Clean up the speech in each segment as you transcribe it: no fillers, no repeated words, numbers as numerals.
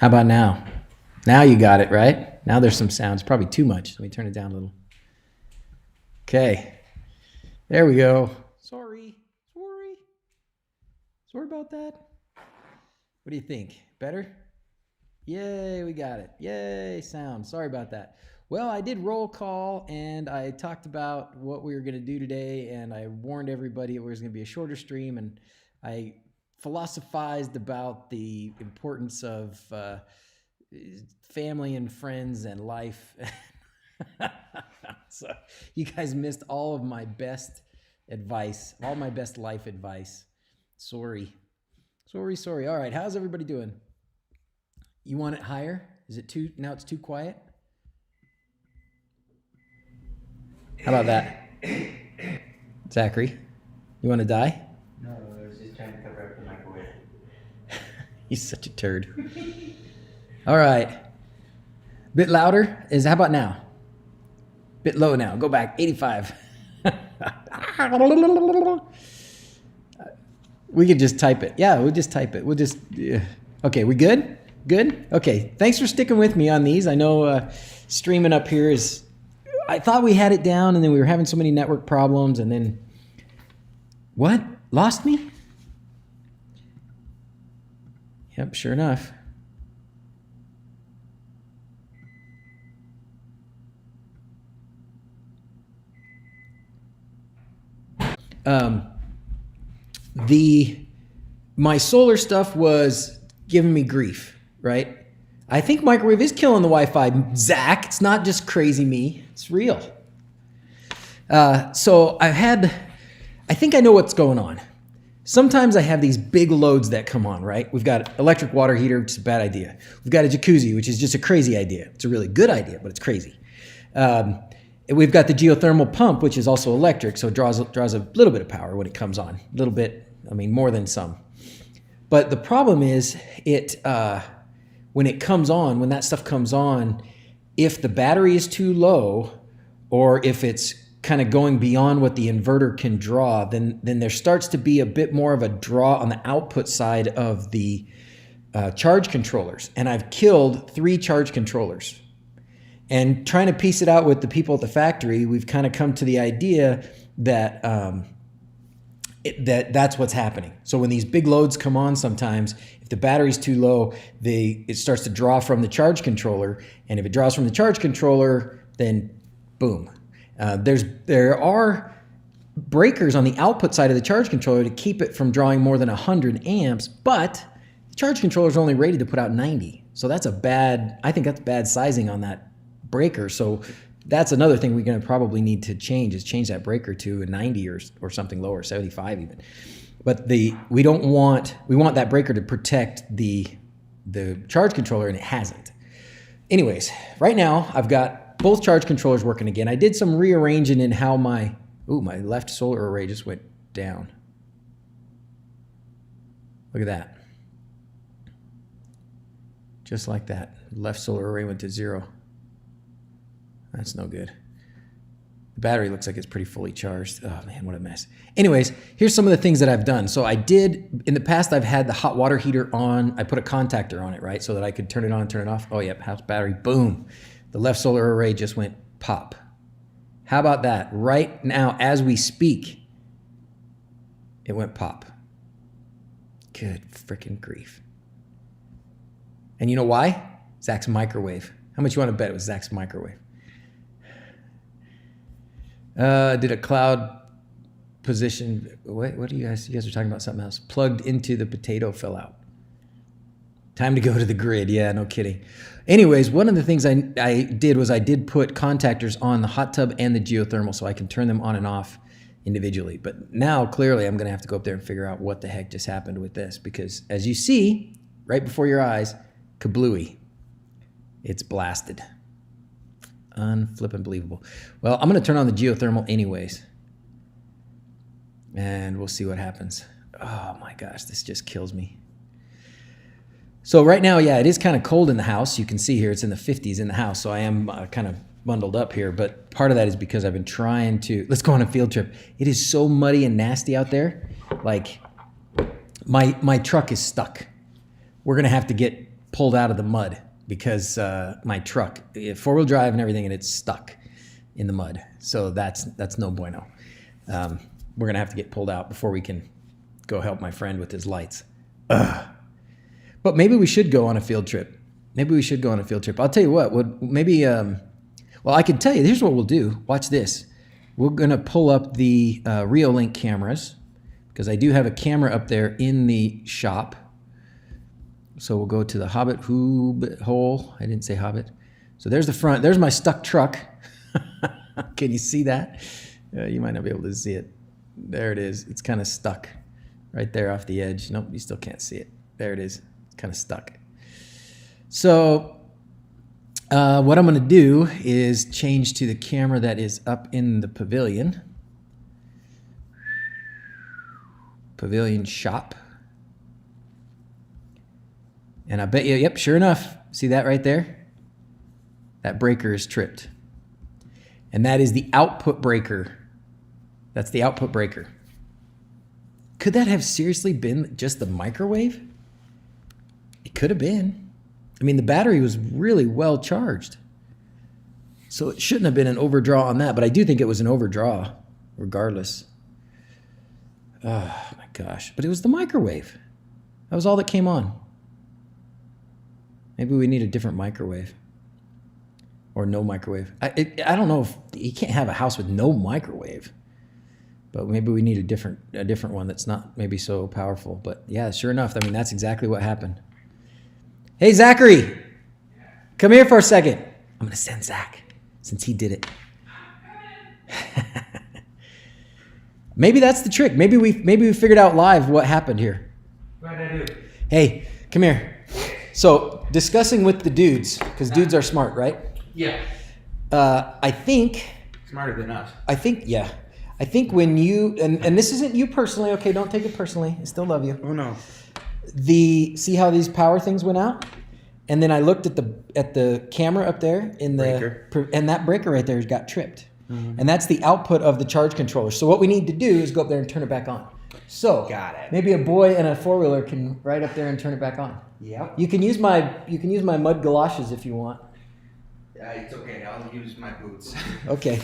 How about now? Now you got it, right? Now there's some sounds. Probably too much. Let me turn it down a little. Okay. There we go. Sorry about that. What do you think? Better? Yay, we got it. Yay, sound. Sorry about that. Well, I did roll call and I talked about what we were going to do today, and I warned everybody it was going to be a shorter stream, and I philosophized about the importance of family and friends and life. So you guys missed all of my best advice, all my best life advice. Sorry. All right, how's everybody doing? You want it higher? Is it too, now it's too quiet? How about that? Zachary, you want to die? No, I was just trying to cover up the microwave. He's such a turd. All right. Bit louder? How about now? Bit low now. Go back. 85. We could just type it. Yeah, we'll just type it. We'll just... Okay, we good? Good? Okay. Thanks for sticking with me on these. I know streaming up here is... I thought we had it down, and then we were having so many network problems, and then... What? Lost me? Yep, sure enough. My solar stuff was giving me grief, right? I think microwave is killing the Wi-Fi, Zach. It's not just crazy me. It's real. So I think I know what's going on. Sometimes I have these big loads that come on, right? We've got electric water heater, which is a bad idea. We've got a jacuzzi, which is just a crazy idea. It's a really good idea, but it's crazy. We've got the geothermal pump, which is also electric, so it draws a little bit of power when it comes on. A little bit, I mean, more than some. But the problem is, when it comes on, when that stuff comes on, if the battery is too low, or if it's kind of going beyond what the inverter can draw, then there starts to be a bit more of a draw on the output side of the charge controllers. And I've killed 3 charge controllers. And trying to piece it out with the people at the factory, we've kind of come to the idea that that's what's happening. So when these big loads come on sometimes, if the battery's too low, it starts to draw from the charge controller. And if it draws from the charge controller, then boom. There are breakers on the output side of the charge controller to keep it from drawing more than 100 amps, but the charge controller is only rated to put out 90. So I think that's bad sizing on that breaker. So that's another thing we're going to probably need to change that breaker to a 90 or something lower, 75 even. But we want that breaker to protect the charge controller, and it hasn't. Anyways, right now I've got both charge controllers working again. I did some rearranging in how my left solar array just went down. Look at that. Just like that. Left solar array went to 0. That's no good. The battery looks like it's pretty fully charged. Oh man, what a mess. Anyways, here's some of the things that I've done. So in the past, I've had the hot water heater on. I put a contactor on it, right? So that I could turn it on and turn it off. Oh, yep, house battery, boom. The left solar array just went pop. How about that? Right now, as we speak, it went pop. Good freaking grief. And you know why? Zach's microwave. How much you want to bet it was Zach's microwave? Did a cloud position. What do you guys are talking about something else. Plugged into the potato fell out. Time to go to the grid. Yeah, no kidding. Anyways, one of the things I did was I did put contactors on the hot tub and the geothermal so I can turn them on and off individually. But now clearly I'm going to have to go up there and figure out what the heck just happened with this, because as you see right before your eyes, kablooey. It's blasted. Unflippin' believable. Well, I'm going to turn on the geothermal anyways. And we'll see what happens. Oh my gosh, this just kills me. So right now, yeah, it is kind of cold in the house. You can see here it's in the 50s in the house. So I am kind of bundled up here. But part of that is because I've been trying to... Let's go on a field trip. It is so muddy and nasty out there. Like, my truck is stuck. We're going to have to get pulled out of the mud because my truck, four-wheel drive and everything, and it's stuck in the mud. So that's no bueno. We're gonna have to get pulled out before we can go help my friend with his lights. Ugh. But maybe we should go on a field trip. I'll tell you what. Maybe. Well, I can tell you. Here's what we'll do. Watch this. We're gonna pull up the Reolink cameras because I do have a camera up there in the shop. So we'll go to the wHobbit-Hole. I didn't say Hobbit. So there's the front. There's my stuck truck. Can you see that? You might not be able to see it. There it is. It's kind of stuck right there off the edge. Nope, you still can't see it. There it is. It's kind of stuck. So what I'm going to do is change to the camera that is up in the pavilion. Pavilion shop. And I bet you, yep, sure enough, see that right there? That breaker is tripped. And that is the output breaker. That's the output breaker. Could that have seriously been just the microwave? It could have been. I mean, the battery was really well charged. So it shouldn't have been an overdraw on that, but I do think it was an overdraw regardless. Oh my gosh. But it was the microwave. That was all that came on. Maybe we need a different microwave. Or no microwave. I don't know if you can't have a house with no microwave. But maybe we need a different one that's not maybe so powerful. But yeah, sure enough, I mean, that's exactly what happened. Hey, Zachary, come here for a second. I'm going to send Zach since he did it. Maybe that's the trick. Maybe we figured out live what happened here. What did I do? Hey, come here. So discussing with the dudes, because dudes are smart, right? Yeah. I think... Smarter than us. I think when you... And this isn't you personally. Okay, don't take it personally. I still love you. Oh, no. See how these power things went out? And then I looked at the camera up there in the breaker. And that breaker right there got tripped. Mm-hmm. And that's the output of the charge controller. So what we need to do is go up there and turn it back on. So got it. Maybe a boy and a four-wheeler can ride up there and turn it back on. Yep. You can use my mud galoshes if you want. It's okay. I'll use my boots. Okay.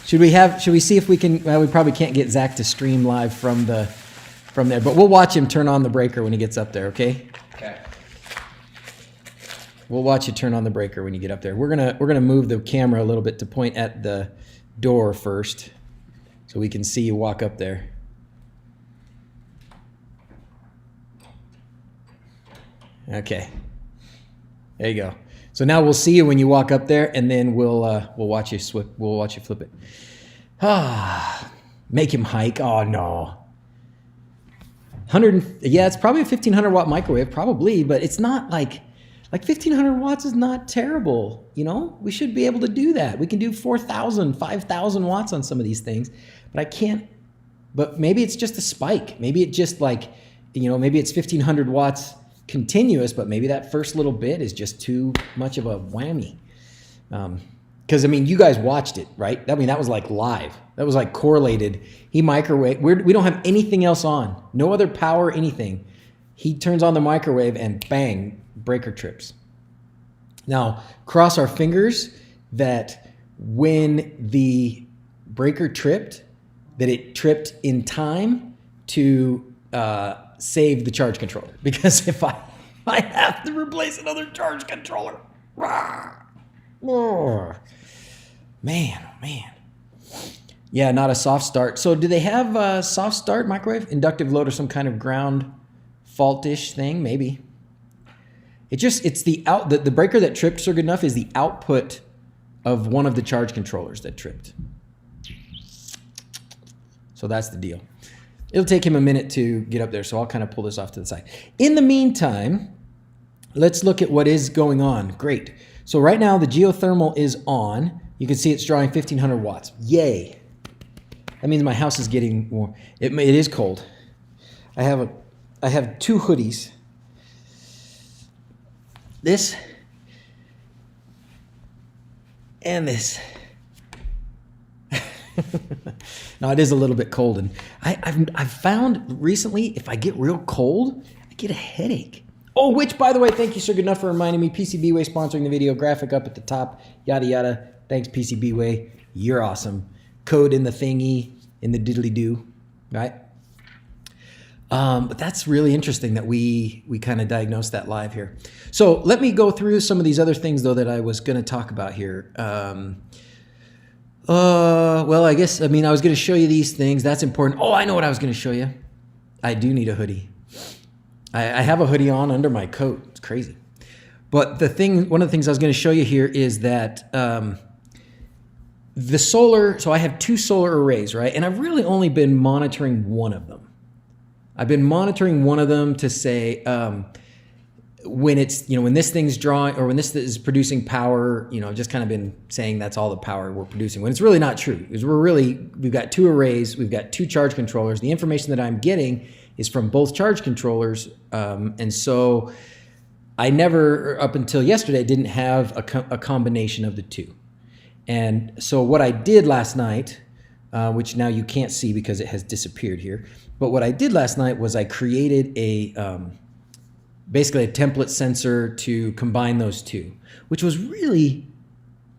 Should we see if we can? Well, we probably can't get Zach to stream live from there, but we'll watch him turn on the breaker when he gets up there. Okay. Okay. We'll watch you turn on the breaker when you get up there. We're gonna move the camera a little bit to point at the door first, so we can see you walk up there. Okay. There you go. So now we'll see you when you walk up there, and then we'll watch you flip it. Make him hike. Oh no. Yeah, it's probably a 1500 watt microwave, probably, but it's not like 1500 watts is not terrible. You know, we should be able to do that. We can do 4,000, 5,000 watts on some of these things, but I can't. But maybe it's just a spike. Maybe it just maybe it's 1500 watts continuous, but maybe that first little bit is just too much of a whammy. Because I mean, you guys watched it, right? I mean, that was like live. That was like correlated. He microwave. We don't have anything else on. No other power, anything. He turns on the microwave and bang, breaker trips. Now, cross our fingers that when the breaker tripped, that it tripped in time to save the charge controller. Because if I have to replace another charge controller. Man. Yeah, not a soft start. So do they have a soft start microwave? Inductive load or some kind of ground fault-ish thing? Maybe. It's the breaker that tripped so good enough is the output of one of the charge controllers that tripped. So that's the deal. It'll take him a minute to get up there, so I'll kind of pull this off to the side. In the meantime, let's look at what is going on. Great. So right now the geothermal is on. You can see it's drawing 1500 watts. Yay. That means my house is getting warm. It is cold. I have two hoodies. This and this. Now it is a little bit cold, and I've found recently if I get real cold, I get a headache. Oh, which, by the way, thank you, Sir Goodenough, for reminding me. PCBWay sponsoring the video. Graphic up at the top. Yada, yada. Thanks, PCBWay. You're awesome. Code in the thingy, in the diddly-do, right? But that's really interesting that we kind of diagnosed that live here. So let me go through some of these other things, though, that I was going to talk about here. Well, I guess, I was going to show you these things. That's important. Oh, I know what I was going to show you. I do need a hoodie. I have a hoodie on under my coat. It's crazy. But one of the things I was going to show you here is that the solar, so I have 2 solar arrays, right? And I've really only been monitoring one of them. I've been monitoring one of them to say when it's, when this thing's drawing, or when this is producing power, just kind of been saying that's all the power we're producing, when it's really not true. Because we've got 2 arrays, we've got 2 charge controllers. The information that I'm getting is from both charge controllers. And so I never, up until yesterday, didn't have a combination of the 2. And so what I did last night, which now you can't see because it has disappeared here, but what I did last night was I created basically a template sensor to combine those 2, which was really,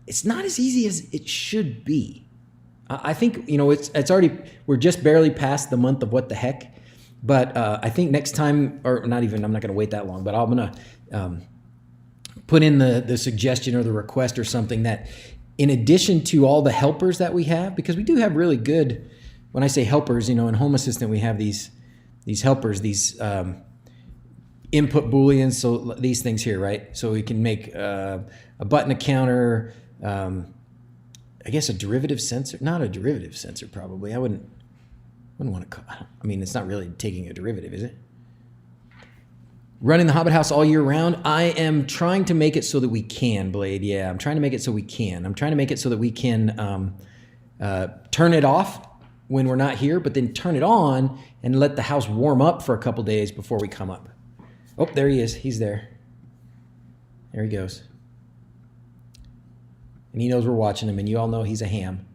it's not as easy as it should be. I think, it's already, we're just barely past the month of what the heck. But I think next time, or not even, I'm not going to wait that long, but I'm going to put in the suggestion or the request or something that in addition to all the helpers that we have, because we do have really good, when I say helpers, in Home Assistant, we have these helpers, these input booleans, so these things here, right? So we can make a button, a counter, I guess a derivative sensor, not a derivative sensor probably. I wouldn't want to, it's not really taking a derivative, is it? Running the Hobbit house all year round. I am trying to make it so that we can, Blade. Yeah, I'm trying to make it so we can. I'm trying to make it so that we can turn it off when we're not here, but then turn it on and let the house warm up for a couple days before we come up. Oh, there he is. He's there. There he goes. And he knows we're watching him, and you all know he's a ham.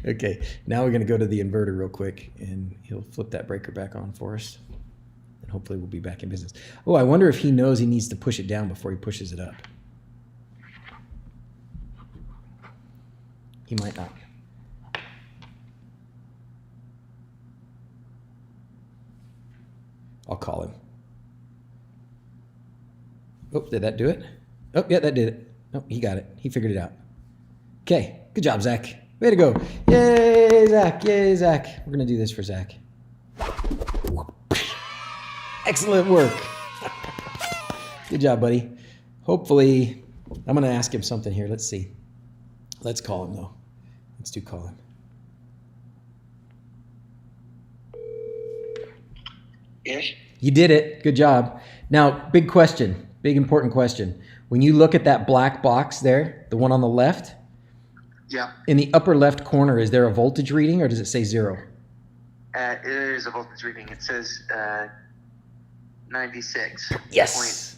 Okay, now we're going to go to the inverter real quick, and he'll flip that breaker back on for us, and hopefully we'll be back in business. Oh, I wonder if he knows he needs to push it down before he pushes it up. He might not. I'll call him. Oh, did that do it? Oh, yeah, that did it. Oh, he got it. He figured it out. Okay, good job, Zach. Way to go. Yay, Zach. Yay, Zach. We're going to do this for Zach. Excellent work. Good job, buddy. Hopefully, I'm going to ask him something here. Let's see. Let's call him, though. Let's call him. Yes? You did it. Good job. Now, big question. Big important question. When you look at that black box there, the one on the left, yeah. In the upper left corner, is there a voltage reading or does it say 0? It is a voltage reading. It says 96. Yes.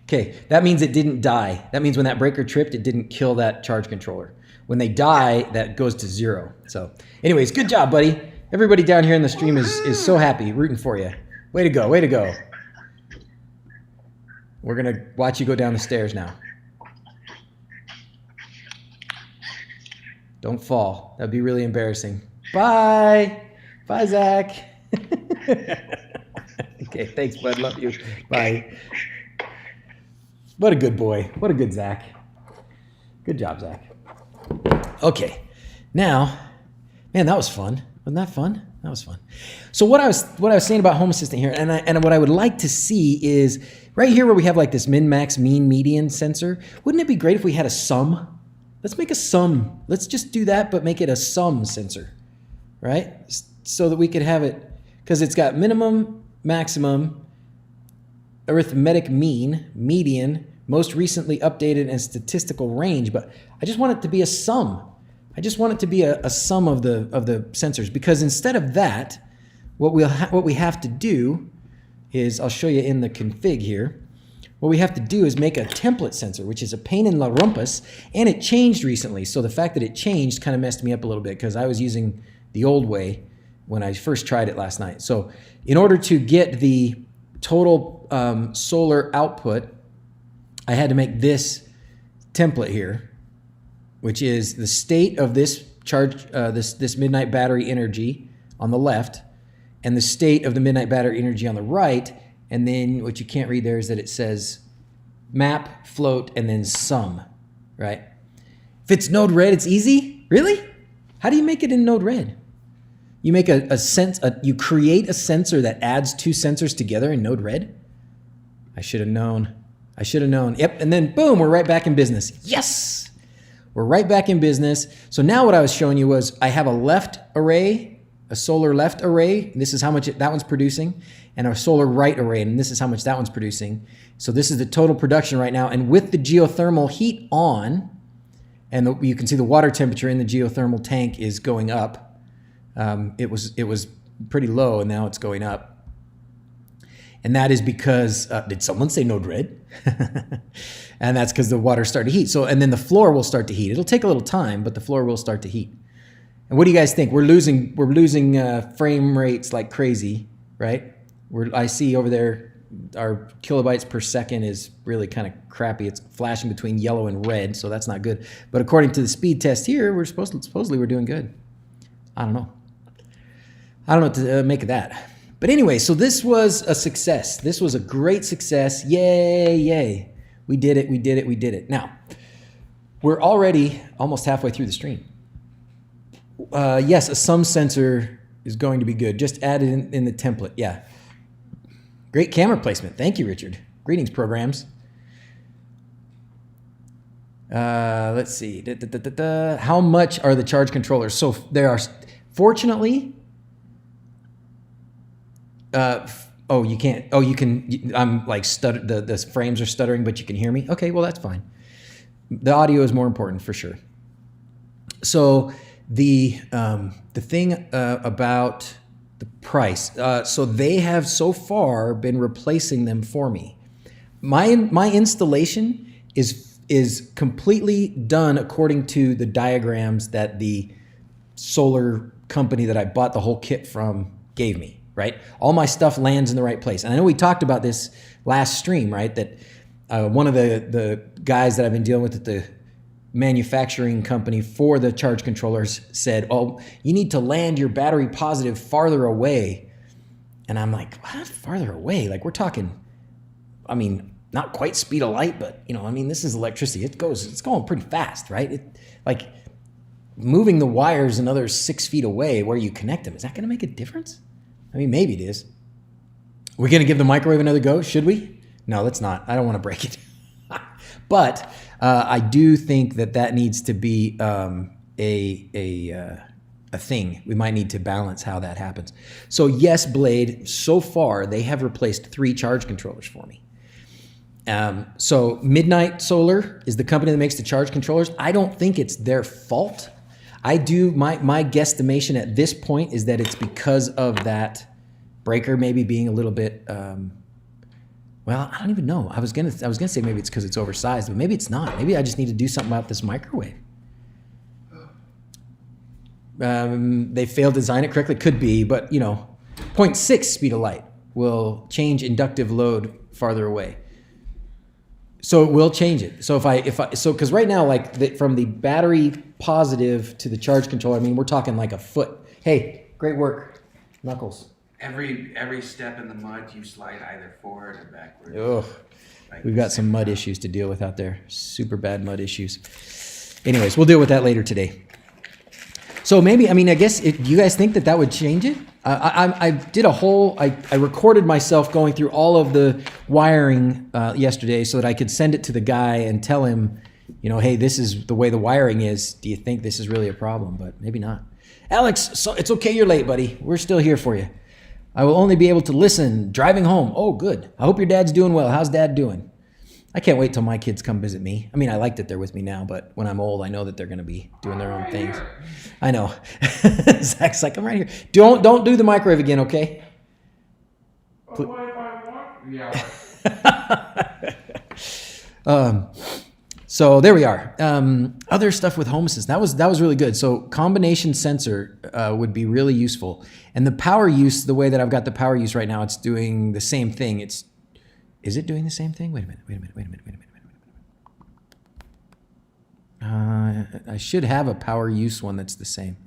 Okay, that means it didn't die. That means when that breaker tripped, it didn't kill that charge controller. When they die, that goes to 0. So anyways, good job, buddy. Everybody down here in the stream is so happy, rooting for you. Way to go, way to go. We're going to watch you go down the stairs now. Don't fall. That'd be really embarrassing. Bye. Bye, Zach. Okay, thanks, bud. Love you. Bye. What a good boy. What a good Zach. Good job, Zach. Okay, now, man, that was fun. Wasn't that fun? That was fun. So what I was saying about Home Assistant here, and what I would like to see is right here where we have like this min, max, mean, median sensor. Wouldn't it be great if we had a sum? Let's make a sum. Let's just do that, but make it a sum sensor, right? So that we could have it, because it's got minimum, maximum, arithmetic mean, median, most recently updated, and statistical range. But I just want it to be a sum. I just want it to be a sum of the sensors, because instead of that, what we have to do is, I'll show you in the config here. What we have to do is make a template sensor, which is a pain in the rumpus, and it changed recently. So the fact that it changed kind of messed me up a little bit, because I was using the old way when I first tried it last night. So in order to get the total solar output, I had to make this template here, which is the state of this charge, this midnight battery energy on the left, and the state of the midnight battery energy on the right. And then what you can't read there is that it says map, float, and then sum, right? If it's Node Red, it's easy? Really? How do you make it in Node Red? You make you create a sensor that adds two sensors together in Node Red? I should have known. I should have known. Yep, and then boom, we're right back in business. Yes! We're right back in business. So now what I was showing you was I have a left array, a solar left array. This is how much that one's producing, and a solar right array, and this is how much that one's producing. So this is the total production right now. And with the geothermal heat on, and you can see the water temperature in the geothermal tank is going up. It was pretty low, and now it's going up. And that is because, did someone say Node Red? And that's because the water started to heat. So, and then the floor will start to heat. It'll take a little time, but the floor will start to heat. And what do you guys think? We're losing frame rates like crazy, right? I see over there our kilobytes per second is really kind of crappy. It's flashing between yellow and red, so that's not good. But according to the speed test here, supposedly we're doing good. I don't know. I don't know what to make of that. But anyway, so this was a success. This was a great success. Yay, yay. We did it, we did it, we did it. Now, we're already almost halfway through the stream. Yes, a sum sensor is going to be good. Just add it in the template. Yeah. Great camera placement. Thank you, Richard. Greetings, programs. Let's see. How much are the charge controllers? So there are, fortunately, you can't. Oh, you can. I'm like the frames are stuttering, but you can hear me. Okay, well that's fine. The audio is more important for sure. So the thing about the price. So they have so far been replacing them for me. My installation is completely done according to the diagrams that the solar company that I bought the whole kit from gave me. Right? All my stuff lands in the right place. And I know we talked about this last stream, right? That one of the guys that I've been dealing with at the manufacturing company for the charge controllers said, oh, you need to land your battery positive farther away. And I'm like, what? Farther away? Like we're talking, I mean, not quite speed of light, but you know, I mean, this is electricity. It's going pretty fast, right? Like moving the wires another 6 feet away where you connect them, is that going to make a difference? I mean, maybe it is. We're going to give the microwave another go, should we? No, let's not. I don't want to break it. But I do think that needs to be a thing. We might need to balance how that happens. So yes, Blade, so far they have replaced 3 charge controllers for me. So Midnight Solar is the company that makes the charge controllers. I don't think it's their fault. My guesstimation at this point is that it's because of that breaker maybe being a little bit, well, I don't even know. I was gonna say maybe it's because it's oversized, but maybe it's not. Maybe I just need to do something about this microwave. They failed to design it correctly. Could be, but you know, 0.6 speed of light will change inductive load farther away. So it will change it. So because right now, like from the battery positive to the charge controller, I mean, we're talking like a foot. Hey, great work, Knuckles. Every step in the mud, you slide either forward or backwards. Ugh. Like we've got some mud issues to deal with out there. Super bad mud issues. Anyways, we'll deal with that later today. So maybe, I mean, I guess, you guys think that would change it? I did I recorded myself going through all of the wiring yesterday so that I could send it to the guy and tell him, you know, hey, this is the way the wiring is. Do you think this is really a problem? But maybe not. Alex, so it's okay you're late, buddy. We're still here for you. I will only be able to listen driving home. Oh, good. I hope your dad's doing well. How's dad doing? I can't wait till my kids come visit me. I mean, I like that they're with me now, but when I'm old, I know that they're going to be doing their own things. I know. Zach's like, I'm right here. Don't do the microwave again, okay? So there we are. Other stuff with Home Assist. That was really good. So combination sensor would be really useful. And the power use, the way that I've got the power use right now, it's doing the same thing. Is it doing the same thing? Wait a minute. I should have a power use one that's the same.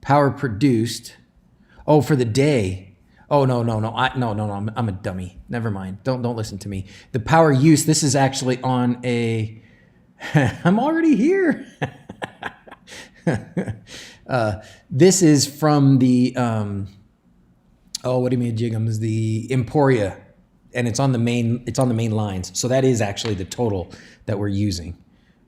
Power produced. Oh, for the day. Oh, no. I'm a dummy. Never mind. Don't listen to me. The power use, this is actually on a... I'm already here. This is from the... what do you mean, Jigums? The Emporia. And it's on the main lines. So that is actually the total that we're using,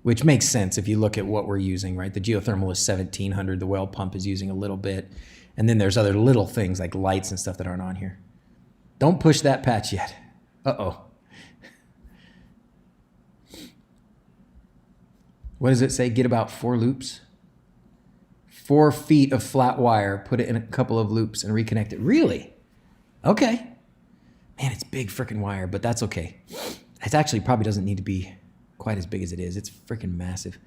which makes sense if you look at what we're using, right? The geothermal is 1700. The well pump is using a little bit. And then there's other little things like lights and stuff that aren't on here. Don't push that patch yet. Uh-oh. What does it say? Get about 4 loops? 4 feet of flat wire, put it in a couple of loops and reconnect it. Really? Okay. Man, it's big freaking wire, but that's okay. It actually probably doesn't need to be quite as big as it is. It's freaking massive.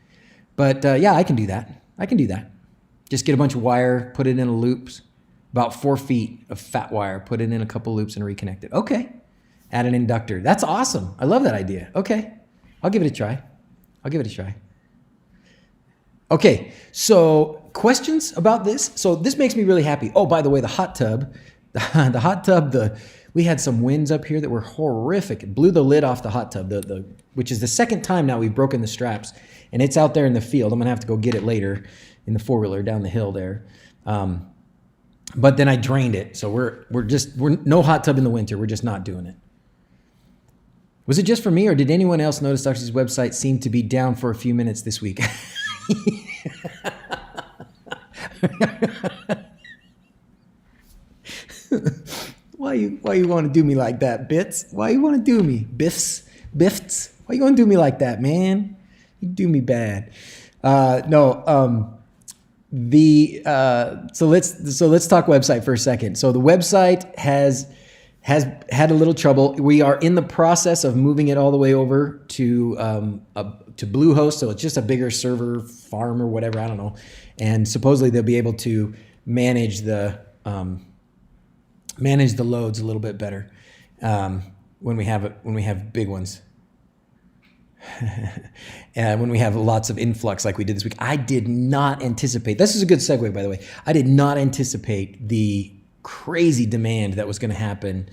But yeah, I can do that. Just get a bunch of wire, put it in a loops, about 4 feet of fat wire, put it in a couple loops and reconnect it. Okay. Add an inductor. That's awesome. I love that idea. Okay. I'll give it a try. Okay. So questions about this? So this makes me really happy. Oh, by the way, the hot tub, we had some winds up here that were horrific. It blew the lid off the hot tub, which is the second time now we've broken the straps, and it's out there in the field. I'm gonna have to go get it later in the 4-wheeler down the hill there. But then I drained it, so we're no hot tub in the winter. We're just not doing it. Was it just for me, or did anyone else notice Dr. Z's website seemed to be down for a few minutes this week? Why you want to do me like that, Bits? Why you want to do me, Biffs? Why you want to do me like that, man? You do me bad. So let's talk website for a second. So the website has had a little trouble. We are in the process of moving it all the way over to Bluehost. So it's just a bigger server farm or whatever, I don't know. And supposedly they'll be able to manage the loads a little bit better when we have big ones. And when we have lots of influx like we did this week. I did not anticipate, this is a good segue, by the way. I did not anticipate the crazy demand that was going to happen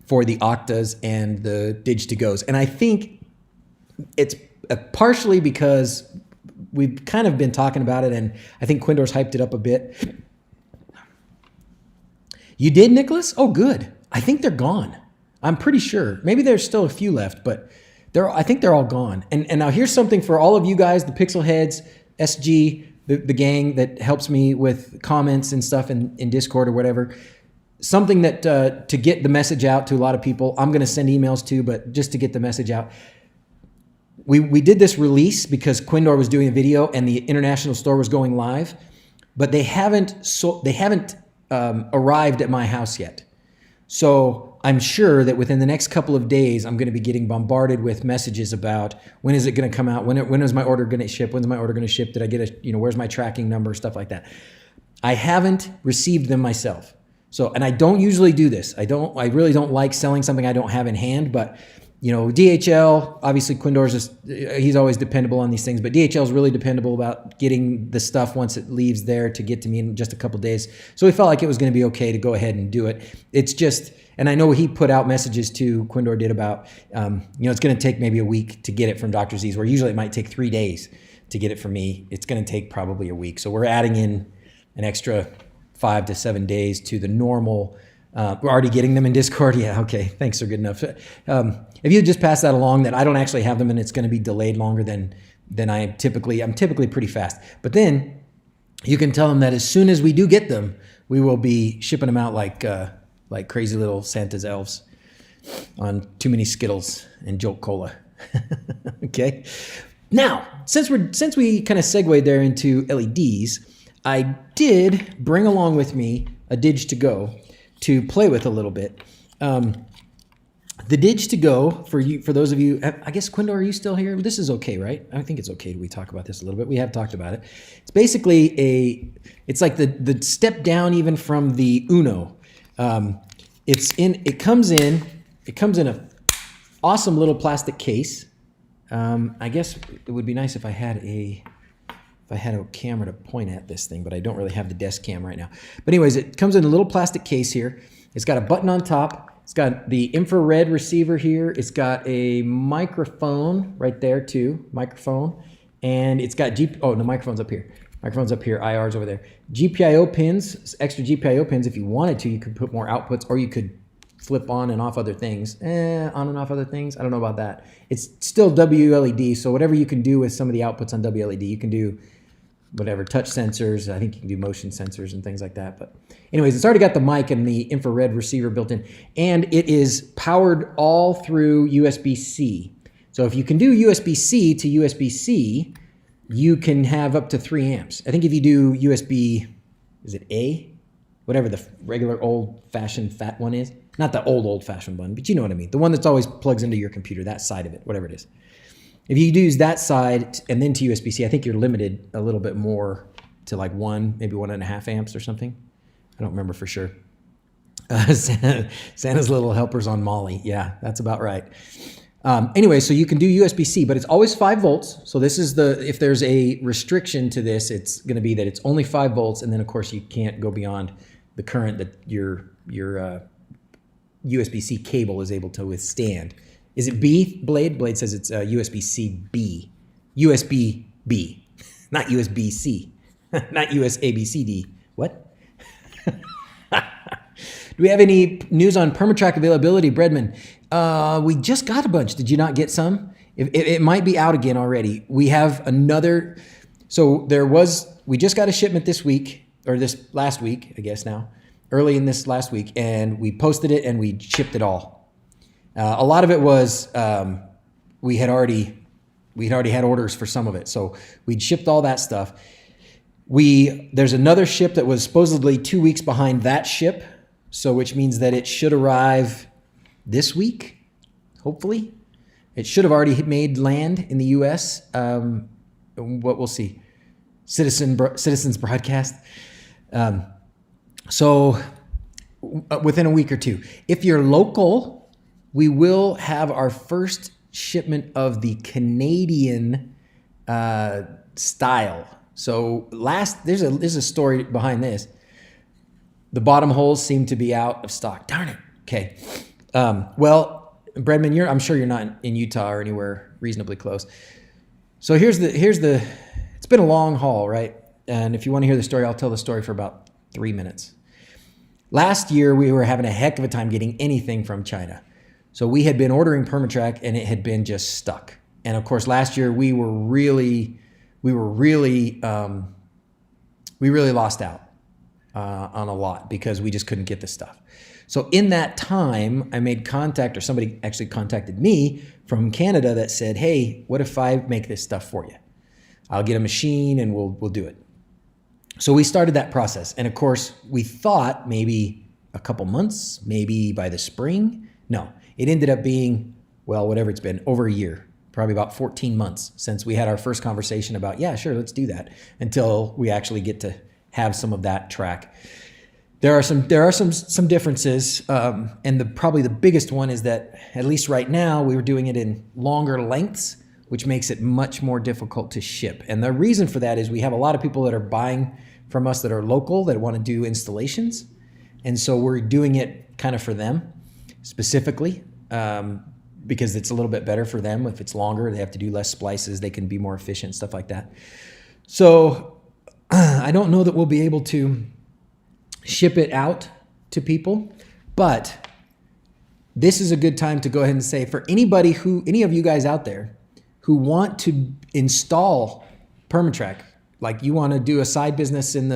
for the Octas and the Dig2Gos. And I think it's partially because we've kind of been talking about it, and I think Quindor's hyped it up a bit. You did, Nicholas? Oh, good. I think they're gone. I'm pretty sure. Maybe there's still a few left, but I think they're all gone. And now here's something for all of you guys, the Pixel Heads, SG, the gang that helps me with comments and stuff in Discord or whatever. Something that to get the message out to a lot of people, I'm going to send emails to, but just to get the message out. We did this release because Quindor was doing a video and the international store was going live, but they haven't arrived at my house yet. So I'm sure that within the next couple of days, I'm going to be getting bombarded with messages about when is it going to come out? When is my order going to ship? When's my order going to ship? Did I get where's my tracking number? Stuff like that. I haven't received them myself. So, and I don't usually do this. I really don't like selling something I don't have in hand, but DHL, obviously Quindor's he's always dependable on these things, but DHL is really dependable about getting the stuff once it leaves there to get to me in just a couple days. So we felt like it was going to be okay to go ahead and do it. It's just, and I know he put out messages too, Quindor did about, it's going to take maybe a week to get it from DrZzs, where usually it might take 3 days to get it from me. It's going to take probably a week. So we're adding in an extra 5 to 7 days to the normal. We're already getting them in Discord. Yeah, okay. Thanks are good enough. If you just pass that along, that I don't actually have them and it's going to be delayed longer than I'm typically pretty fast. But then you can tell them that as soon as we do get them, we will be shipping them out like crazy little Santa's elves on too many Skittles and Jolt Cola. Okay. Now, since we kind of segued there into LEDs, I did bring along with me a Dig2Go to play with a little bit. The Dig2Go, for those of you, I guess, Quindo, are you still here? This is okay, right? I think it's okay. We talk about this a little bit. We have talked about it. It's basically it's like the step down even from the Uno. It comes in a awesome little plastic case. I guess it would be nice if I had a camera to point at this thing, but I don't really have the desk cam right now. But anyways, it comes in a little plastic case here. It's got a button on top. It's got the infrared receiver here. It's got a microphone right there too, microphone. And it's got the microphone's up here. Microphone's up here, IR's over there. GPIO pins, extra GPIO pins. If you wanted to, you could put more outputs, or you could flip on and off other things. On and off other things, I don't know about that. It's still wLED, so whatever you can do with some of the outputs on wLED, you can do whatever, touch sensors. I think you can do motion sensors and things like that. But anyways, it's already got the mic and the infrared receiver built in, and it is powered all through USB-C. So if you can do USB-C to USB-C, you can have up to 3 amps. I think if you do USB, is it A? Whatever the regular old-fashioned fat one is. Not the old-fashioned one, but you know what I mean. The one that's always plugs into your computer, that side of it, whatever it is. If you use that side and then to USB-C, I think you're limited a little bit more to like 1, maybe 1.5 amps or something. I don't remember for sure. Santa's little helpers on Molly. Yeah, that's about right. Anyway, so you can do USB-C, but it's always 5 volts. So this is if there's a restriction to this, it's going to be that it's only 5 volts. And then of course you can't go beyond the current that your USB-C cable is able to withstand. Is it B, Blade? Blade says it's USB-C B. USB-B, not USB-C, not USB-C-D. What? Do we have any news on Permatrack availability, Breadman? We just got a bunch. Did you not get some? It might be out again already. We have another. So we just got a shipment this week, or this last week, I guess now, early in this last week, and we posted it and we shipped it all. A lot of it was we had already had orders for some of it, so we'd shipped all that stuff. There's another ship that was supposedly 2 weeks behind that ship, so which means that it should arrive this week, hopefully. It should have already made land in the U.S. What we'll see, Citizens Broadcast. So within a week or two, if you're local, we will have our first shipment of the Canadian style. So there's a story behind this. The bottom holes seem to be out of stock. Darn it. Okay. Well, Bredman, I'm sure you're not in Utah or anywhere reasonably close. So it's been a long haul, right? And if you want to hear the story, I'll tell the story for about 3 minutes. Last year, we were having a heck of a time getting anything from China. So we had been ordering Permatrack and it had been just stuck. And of course, last year we really lost out on a lot because we just couldn't get the stuff. So in that time, I made contact, or somebody actually contacted me from Canada that said, hey, what if I make this stuff for you? I'll get a machine and we'll do it. So we started that process. And of course, we thought maybe a couple months, maybe by the spring. No, it ended up being, well, whatever it's been, over a year, probably about 14 months since we had our first conversation about, yeah, sure, let's do that, until we actually get to have some of that track. There are some differences, and probably the biggest one is that, at least right now, we were doing it in longer lengths, which makes it much more difficult to ship. And the reason for that is we have a lot of people that are buying from us that are local, that want to do installations. And so we're doing it kind of for them specifically, because it's a little bit better for them. If it's longer, they have to do less splices, they can be more efficient, stuff like that. So I don't know that we'll be able to ship it out to people, but this is a good time to go ahead and say, for any of you guys out there who want to install Permatrack, like you want to do a side business in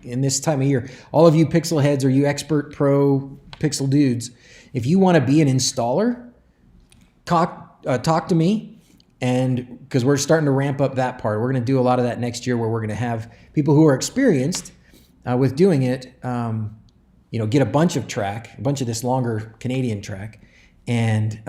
this time of year, all of you pixel heads or you expert pro pixel dudes, if you want to be an installer, talk to me, and because we're starting to ramp up that part. We're going to do a lot of that next year, where we're going to have people who are experienced with doing it, get a bunch of this longer Canadian track, and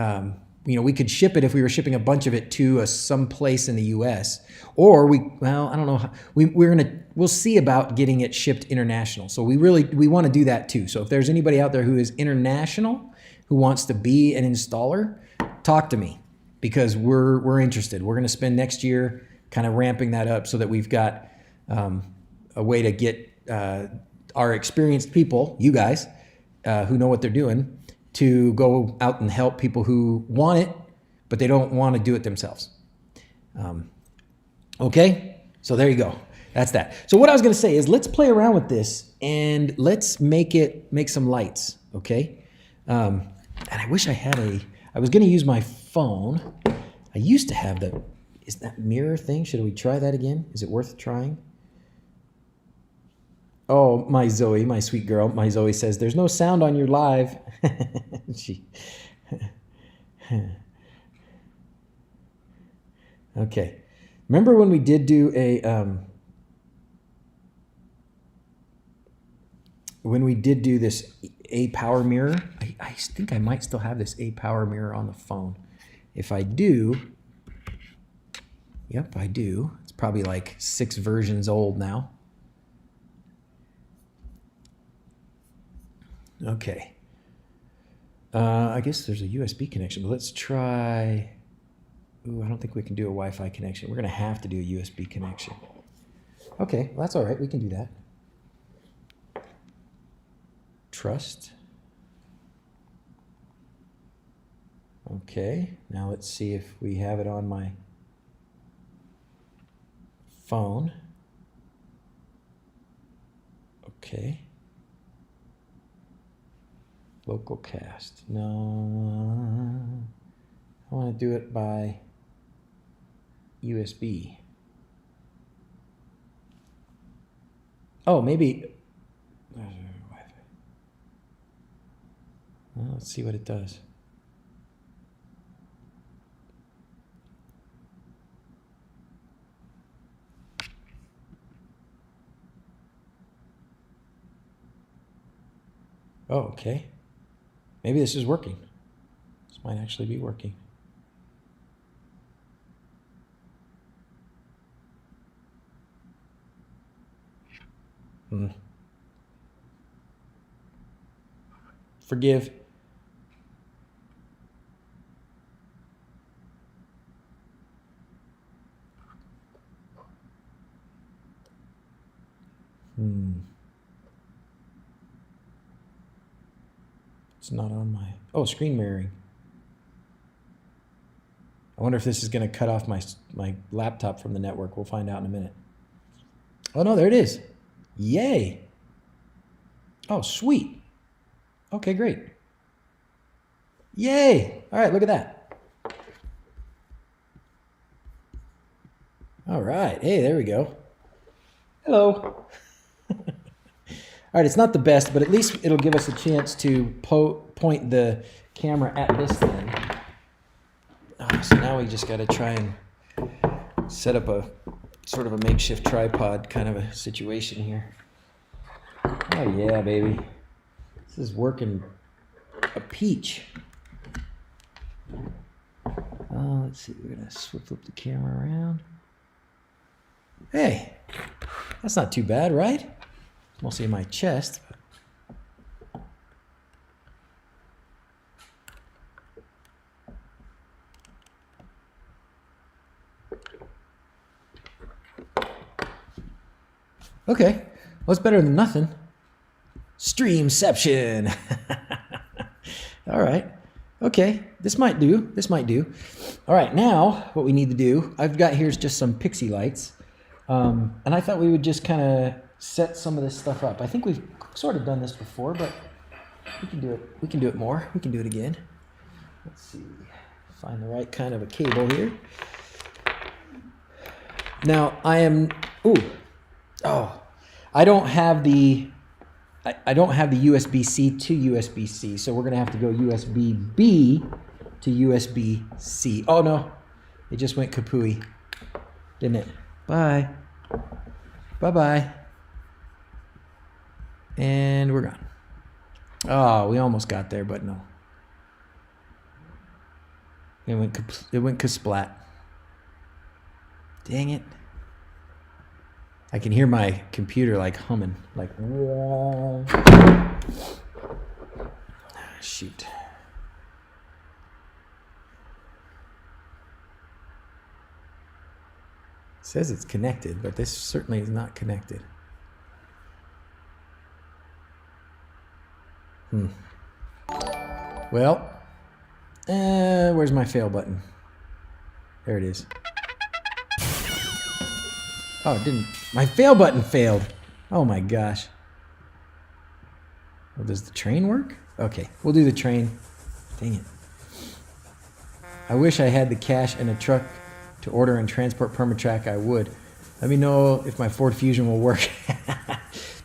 we could ship it if we were shipping a bunch of it to some place in the U.S. Or I don't know. We'll see about getting it shipped international. So we want to do that too. So if there's anybody out there who is international who wants to be an installer, talk to me, because we're interested. We're going to spend next year kind of ramping that up so that we've got a way to get our experienced people, you guys, who know what they're doing, to go out and help people who want it, but they don't want to do it themselves. Okay, so there you go. That's that. So what I was going to say is, let's play around with this and let's make some lights. Okay, and I wish I had I was going to use my phone. I used to have is that mirror thing? Should we try that again? Is it worth trying? Oh, my Zoe, my sweet girl, my Zoe says, there's no sound on your live. Okay. Remember when we did do this A power mirror? I think I might still have this A power mirror on the phone. If I do, yep, I do. It's probably like 6 versions old now. Okay. I guess there's a USB connection, but let's try. Ooh, I don't think we can do a Wi-Fi connection. We're going to have to do a USB connection. Okay, well, that's all right. We can do that. Trust. Okay, now let's see if we have it on my phone. Okay. Local cast. No, I want to do it by USB. Oh, maybe. Well, let's see what it does. Oh, okay. Maybe this is working. This might actually be working. Forgive. It's not on my... Oh, screen mirroring. I wonder if this is going to cut off my laptop from the network. We'll find out in a minute. Oh, no, there it is. Yay. Oh, sweet. Okay, great. Yay. All right, look at that. All right. Hey, there we go. Hello. All right, it's not the best, but at least it'll give us a chance to point the camera at this thing. Oh, so now we just got to try and set up a sort of a makeshift tripod kind of a situation here. Oh yeah, baby. This is working a peach. Oh, let's see. We're going to flip the camera around. Hey, that's not too bad, right? Mostly in my chest. Okay, well, it's better than nothing. Streamception. All right. Okay, this might do. This might do. All right, now what we need to do, I've got here's just some pixie lights. And I thought we would just kind of set some of this stuff up. I think we've sort of done this before, but we can do it. We can do it more. We can do it again. Let's see. Find the right kind of a cable here. Now I am. I don't have the. I don't have the USB-C to USB-C, so we're gonna have to go USB-B to USB-C. Oh no, it just went kapooey, didn't it? Bye. Bye-bye. And we're gone. Oh, we almost got there, but no. It went kasplat. Dang it. I can hear my computer like humming, like whoa. Shoot. It says it's connected, but this certainly is not connected. Well, where's my fail button? There it is. Oh, it didn't. My fail button failed. Oh my gosh. Well, does the train work? Okay, we'll do the train. Dang it. I wish I had the cash and a truck to order and transport Permatrack. I would. Let me know if my Ford Fusion will work.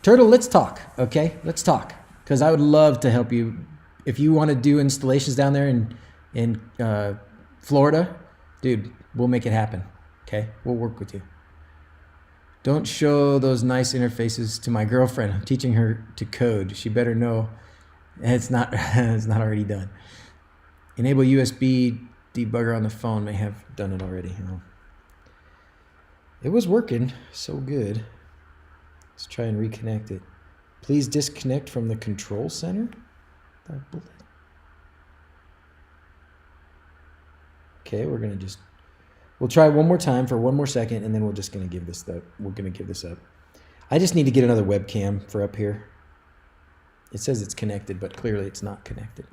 Turtle, let's talk, okay? Let's talk. Because I would love to help you. If you want to do installations down there in Florida, dude, we'll make it happen, okay? We'll work with you. Don't show those nice interfaces to my girlfriend. I'm teaching her to code. She better know it's not already done. Enable USB debugger on the phone. May have done it already. It was working so good. Let's try and reconnect it. Please disconnect from the control center. Okay, we'll try one more time for one more second, and then we're just gonna give this up. I just need to get another webcam for up here. It says it's connected, but clearly it's not connected.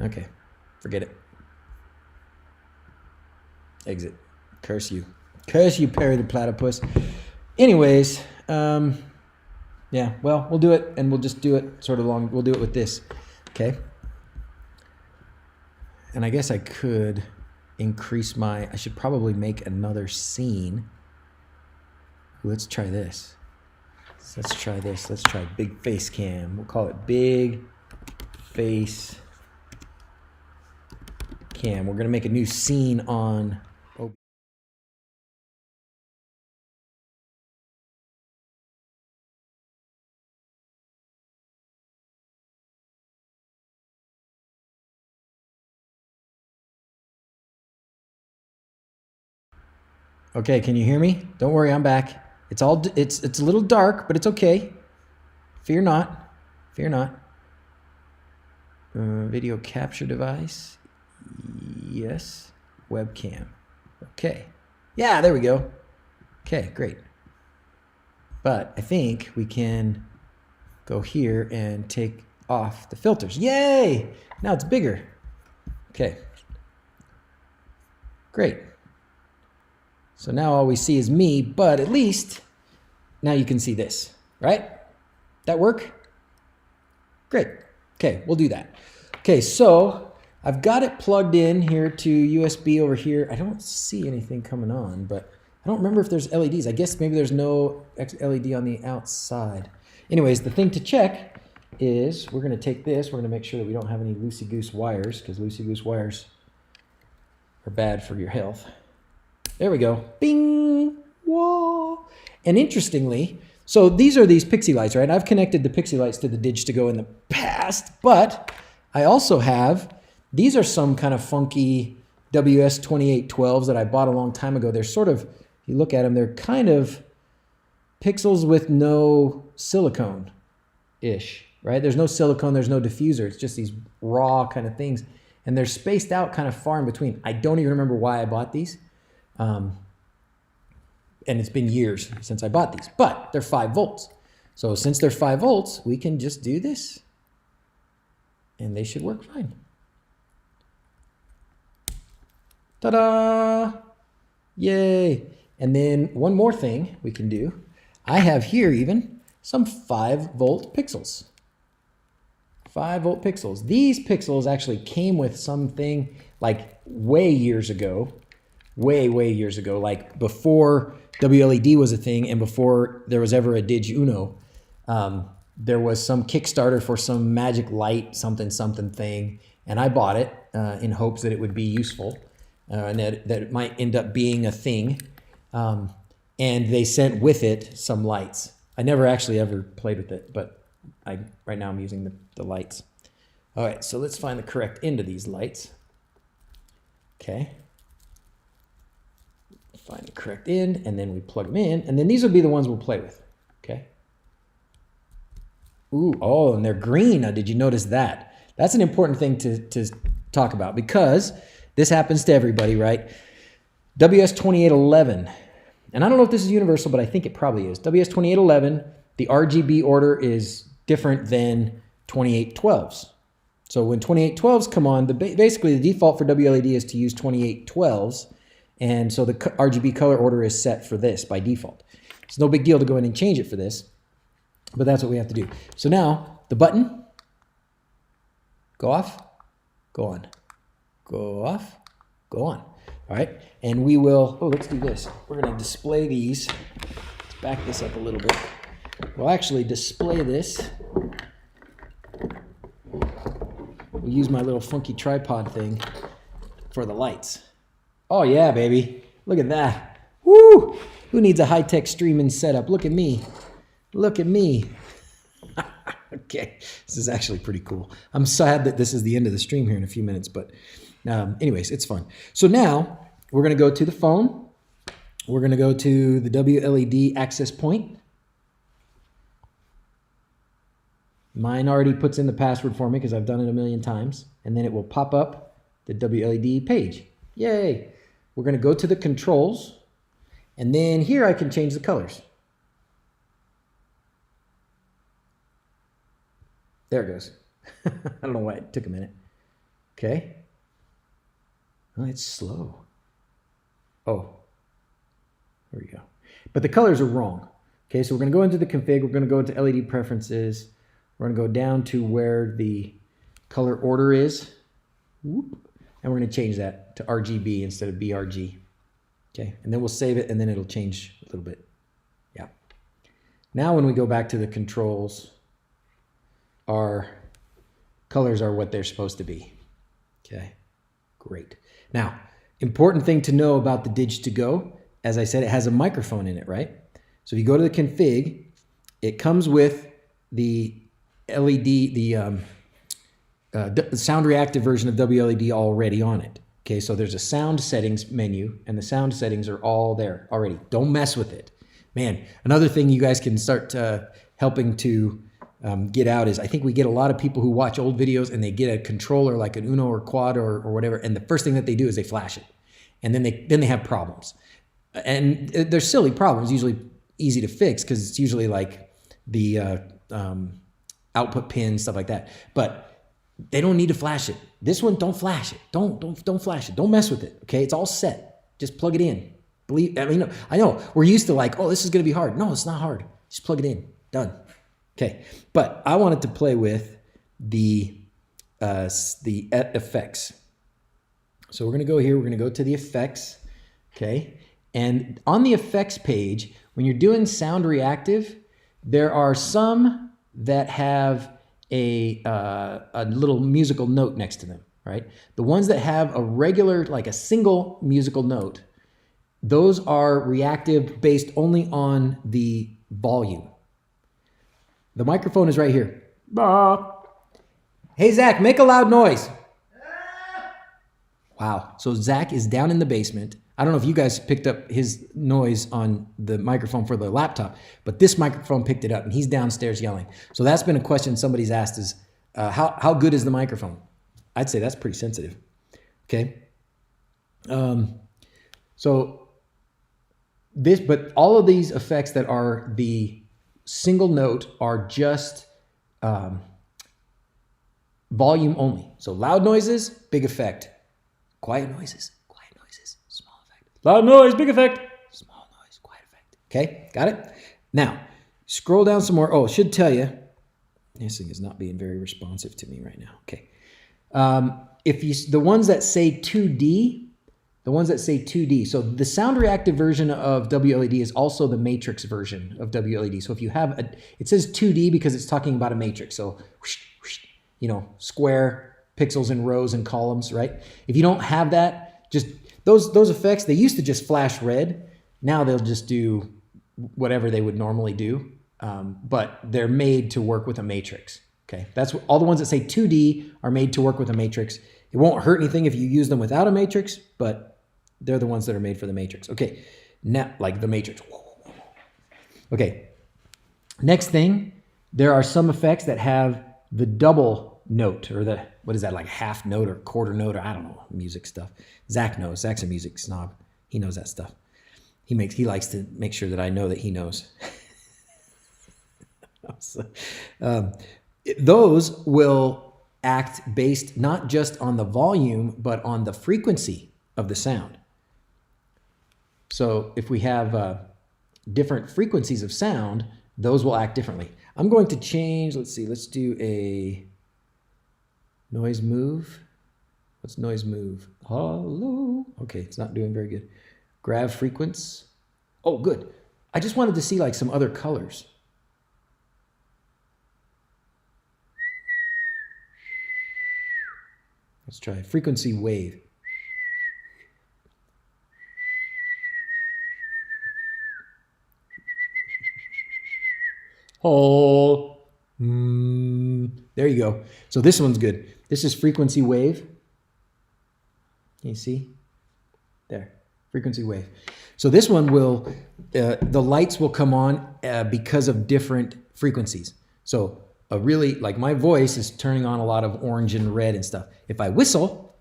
Okay, forget it. Exit. Curse you. Curse you, Perry the Platypus. Anyways, yeah, well, we'll do it, and we'll just do it sort of long. We'll do it with this, okay? And I guess I could increase I should probably make another scene. Let's try this. Let's try this. Let's try big face cam. We'll call it big face cam. We're gonna make a new scene on. Okay, can you hear me? Don't worry, I'm back. It's a little dark, but it's okay. Fear not. Fear not. Video capture device. Yes. Webcam. Okay. Yeah, there we go. Okay, great. But I think we can go here and take off the filters. Yay! Now it's bigger. Okay. Great. So now all we see is me, but at least now you can see this, right? That work? Great. Okay, we'll do that. Okay, so I've got it plugged in here to USB over here. I don't see anything coming on, but I don't remember if there's LEDs. I guess maybe there's no LED on the outside. Anyways, the thing to check is we're going to take this. We're going to make sure that we don't have any loosey-goose wires, because loosey-goose wires are bad for your health. There we go. Bing! Whoa! And interestingly, so these are these Pixie lights, right? I've connected the Pixie lights to the Dig2Go in the past, but I also have, these are some kind of funky WS2812s that I bought a long time ago. They're sort of, if you look at them, they're kind of pixels with no silicone-ish, right? There's no silicone, there's no diffuser. It's just these raw kind of things. And they're spaced out kind of far in between. I don't even remember why I bought these. And it's been years since I bought these, but they're 5 volts. So since they're 5 volts, we can just do this and they should work fine. Ta-da! Yay! And then one more thing we can do. I have here even some 5 volt pixels. 5 volt pixels. These pixels actually came with something like way years ago, way years ago, like before wLED was a thing and before there was ever a DrZzs. There was some Kickstarter for some magic light something thing, and I bought it in hopes that it would be useful and that it might end up being a thing. And they sent with it some lights. I never actually ever played with it, but right now I'm using the lights. All right, so let's find the correct end of these lights. Okay. Find the correct end, and then we plug them in, and then these will be the ones we'll play with. Okay. Ooh, oh, and they're green. Now, did you notice that? That's an important thing to talk about because this happens to everybody, right? WS2811, and I don't know if this is universal, but I think it probably is. WS2811, the RGB order is different than 2812s. So when 2812s come on, basically the default for wLED is to use 2812s, and so the RGB color order is set for this by default. It's no big deal to go in and change it for this, but that's what we have to do. So now the button, go off, go on, go off, go on. All right, and we will, oh, let's do this. We're gonna display these. Let's back this up a little bit. We'll actually display this. We'll use my little funky tripod thing for the lights. Oh yeah, baby, look at that. Woo! Who needs a high-tech streaming setup? Look at me. Look at me. Okay, this is actually pretty cool. I'm sad that this is the end of the stream here in a few minutes, but anyways, it's fun. So now we're going to go to the phone. We're going to go to the wLED access point. Mine already puts in the password for me because I've done it a million times. And then it will pop up the wLED page. Yay. We're going to go to the controls. And then here I can change the colors. There it goes. I don't know why it took a minute. Okay. Oh, it's slow. Oh, there we go. But the colors are wrong. Okay, so we're going to go into the config. We're going to go into LED preferences. We're going to go down to where the color order is. Whoop. And we're going to change that to RGB instead of BRG. Okay, and then we'll save it, and then it'll change a little bit. Yeah. Now when we go back to the controls, our colors are what they're supposed to be. Okay, great. Now, important thing to know about the Dig2Go, as I said, it has a microphone in it, right? So if you go to the config, it comes with the LED, the sound reactive version of wLED already on it. Okay, so there's a sound settings menu, and the sound settings are all there already. Don't mess with it. Man, another thing you guys can start helping to get out is I think we get a lot of people who watch old videos and they get a controller like an Uno or Quad or whatever, and the first thing that they do is they flash it, and then they have problems, and they're silly problems, usually easy to fix because it's usually like the output pins, stuff like that, but they don't need to flash it. This one, don't flash it. Don't flash it. Don't mess with it. Okay, it's all set. Just plug it in. I know we're used to like, oh, this is gonna be hard. No, it's not hard. Just plug it in. Done. Okay, but I wanted to play with the effects. So we're gonna go here. We're gonna go to the effects. Okay, and on the effects page, when you're doing sound reactive, there are some that have a little musical note next to them, right? The ones that have a regular, like a single musical note, those are reactive based only on the volume. The microphone is right here. Hey, Zach, make a loud noise. Wow. So Zach is down in the basement. I don't know if you guys picked up his noise on the microphone for the laptop, but this microphone picked it up, and he's downstairs yelling. So that's been a question somebody's asked is, how good is the microphone? I'd say that's pretty sensitive. Okay. But all of these effects that are the single note are just volume only. So loud noises, big effect. Quiet noises, small effect. Loud noise, big effect. Small noise, quiet effect. Okay, got it? Now, scroll down some more. Oh, it should tell you. This thing is not being very responsive to me right now. Okay. The ones that say 2D, so the sound reactive version of wLED is also the matrix version of wLED. So if you have it says 2D because it's talking about a matrix. So, square, pixels in rows and columns, right? If you don't have that, just those effects, they used to just flash red. Now they'll just do whatever they would normally do, but they're made to work with a matrix. Okay, that's what, all the ones that say 2D are made to work with a matrix. It won't hurt anything if you use them without a matrix, but they're the ones that are made for the matrix. Okay, now, like the matrix. Okay, next thing, there are some effects that have the double note, or the, what is that, like half note or quarter note, or I don't know, music stuff. Zach knows. Zach's a music snob. He knows that stuff. He likes to make sure that I know that he knows. So, those will act based not just on the volume, but on the frequency of the sound. So if we have different frequencies of sound, those will act differently. I'm going to change, let's see, let's do a noise move. What's noise move? Hello. Okay, it's not doing very good. Grav frequency. Oh, good. I just wanted to see like some other colors. Let's try frequency wave. Oh, there you go. So this one's good. This is frequency wave. Can you see? There, frequency wave. So this one will, the lights will come on because of different frequencies. So a really, like my voice is turning on a lot of orange and red and stuff. If I whistle,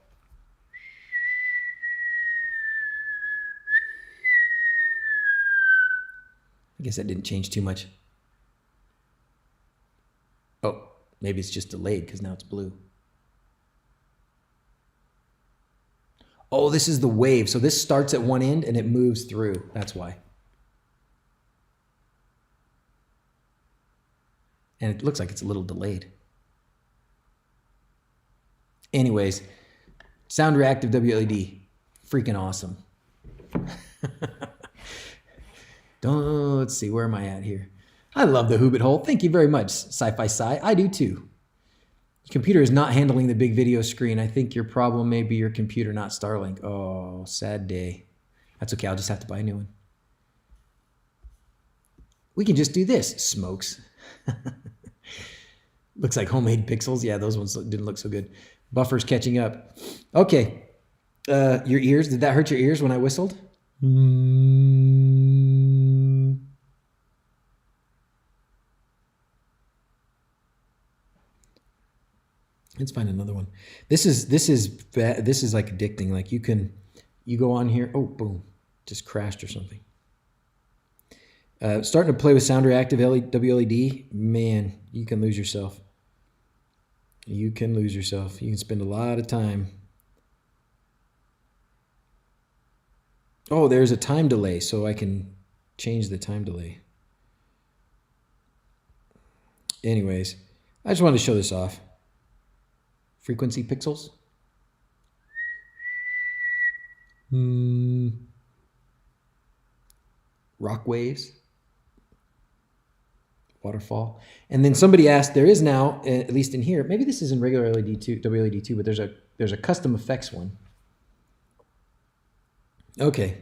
I guess that didn't change too much. Oh, maybe it's just delayed because now it's blue. Oh, this is the wave. So this starts at one end and it moves through. That's why. And it looks like it's a little delayed. Anyways, sound reactive wLED, freaking awesome. Let's see, where am I at here? I love the wHobbit-Hole. Thank you very much, Sci-Fi Sci. I do too. Your computer is not handling the big video screen. I think your problem may be your computer, not Starlink. Oh, sad day. That's okay, I'll just have to buy a new one. We can just do this, smokes. Looks like homemade pixels. Yeah, those ones didn't look so good. Buffer's catching up. Okay. Your ears, did that hurt your ears when I whistled? Let's find another one. This is like addicting. Like you go on here. Oh, boom, just crashed or something. Starting to play with sound reactive wLED, man, you can lose yourself. You can lose yourself. You can spend a lot of time. Oh, there's a time delay, so I can change the time delay. Anyways, I just wanted to show this off. Frequency pixels. Rock waves. Waterfall. And then somebody asked, there is now, at least in here, maybe this is in regular LED too, wLED too, but there's a custom effects one. Okay.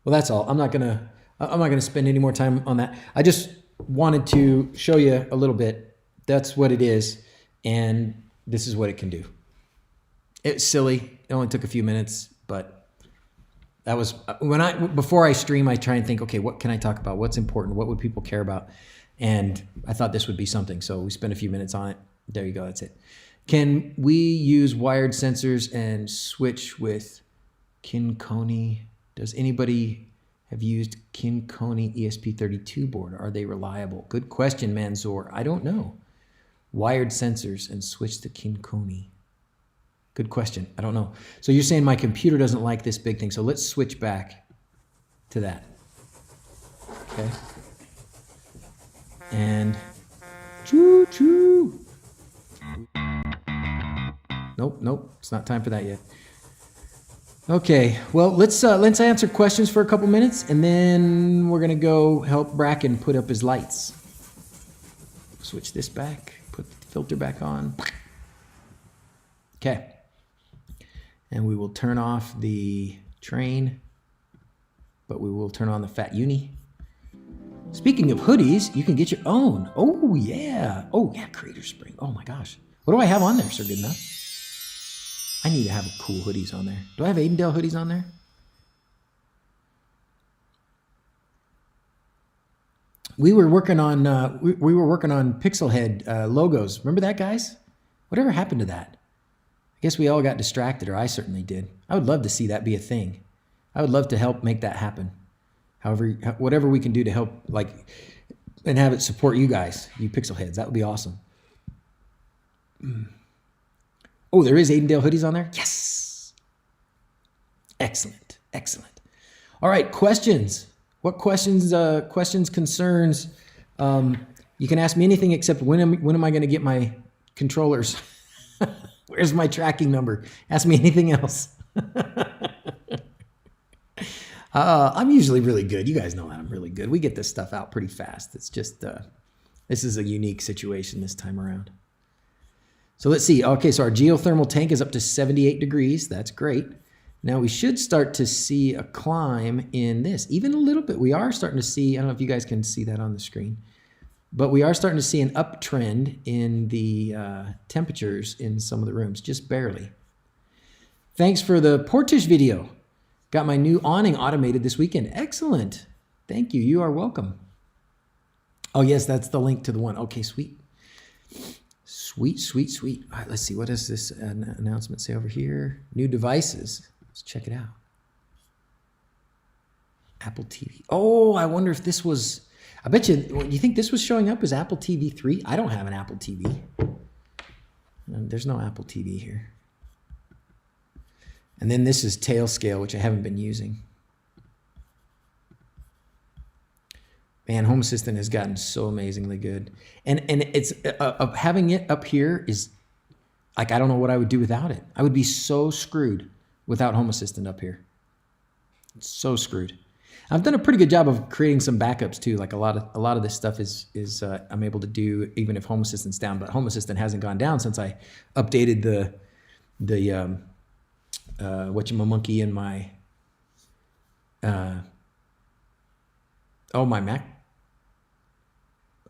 Well, that's all. I'm not gonna spend any more time on that. I just wanted to show you a little bit. That's what it is, and this is what it can do. It's silly. It only took a few minutes, but that was before I stream, I try and think, okay, what can I talk about? What's important? What would people care about? And I thought this would be something, so we spent a few minutes on it. There you go, that's it. Can we use wired sensors and switch with Kinconi? Does anybody have used Kinconi ESP32 board? Are they reliable? Good question, Manzor. I don't know. Wired sensors and switch to Kinconi. Good question. I don't know. So you're saying my computer doesn't like this big thing, so let's switch back to that. Okay. And choo-choo. Nope, it's not time for that yet. Okay, well, let's answer questions for a couple minutes, and then we're gonna go help Bracken put up his lights. Switch this back, put the filter back on. Okay, and we will turn off the train, but we will turn on the Fat Uni. Speaking of hoodies, you can get your own. Oh yeah, Creator Spring. Oh my gosh, what do I have on there, Sir Goodenough? I need to have cool hoodies on there. Do I have Aidendale hoodies on there? We were working on we were working on Pixel Head logos. Remember that, guys? Whatever happened to that? I guess we all got distracted, or I certainly did. I would love to see that be a thing. I would love to help make that happen. However, whatever we can do to help, like, and have it support you guys, you Pixel Heads, that would be awesome. Oh, there is Aidendale hoodies on there? Yes! Excellent, excellent. All right, questions. What questions, concerns? You can ask me anything except when am I going to get my controllers? Where's my tracking number? Ask me anything else. I'm usually really good. You guys know that I'm really good. We get this stuff out pretty fast. It's just, this is a unique situation this time around. So let's see. Okay, so our geothermal tank is up to 78 degrees. That's great. Now we should start to see a climb in this, even a little bit. We are starting to see, I don't know if you guys can see that on the screen, but we are starting to see an uptrend in the temperatures in some of the rooms, just barely. Thanks for the Portish video. Got my new awning automated this weekend. Excellent. Thank you. You are welcome. Oh, yes, that's the link to the one. Okay, sweet. Sweet, sweet, sweet. All right, let's see. What does this announcement say over here? New devices. Let's check it out. Apple TV. Oh, I wonder if this was... I bet you think this was showing up as Apple TV 3? I don't have an Apple TV. There's no Apple TV here. And then this is tail scale, which I haven't been using. Man, Home Assistant has gotten so amazingly good. And it's having it up here is like, I don't know what I would do without it. I would be so screwed without Home Assistant up here. It's so screwed. I've done a pretty good job of creating some backups too. Like a lot of this stuff is I'm able to do even if Home Assistant's down, but Home Assistant hasn't gone down since I updated the whatchamonkey in my my Mac.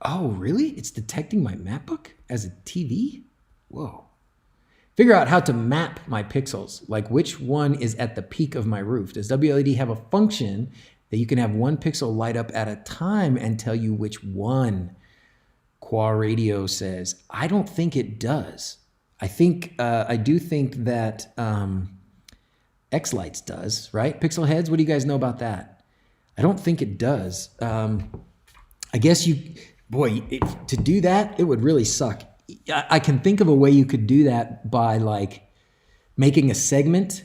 Oh, really? It's detecting my MacBook as a TV? Whoa. Figure out how to map my pixels, like which one is at the peak of my roof. Does wLED have a function that you can have one pixel light up at a time and tell you which one? Qua Radio says, I don't think it does. I do think that X-Lights does, right? Pixel Heads, what do you guys know about that? I don't think it does. I guess to do that, it would really suck. I can think of a way you could do that by like making a segment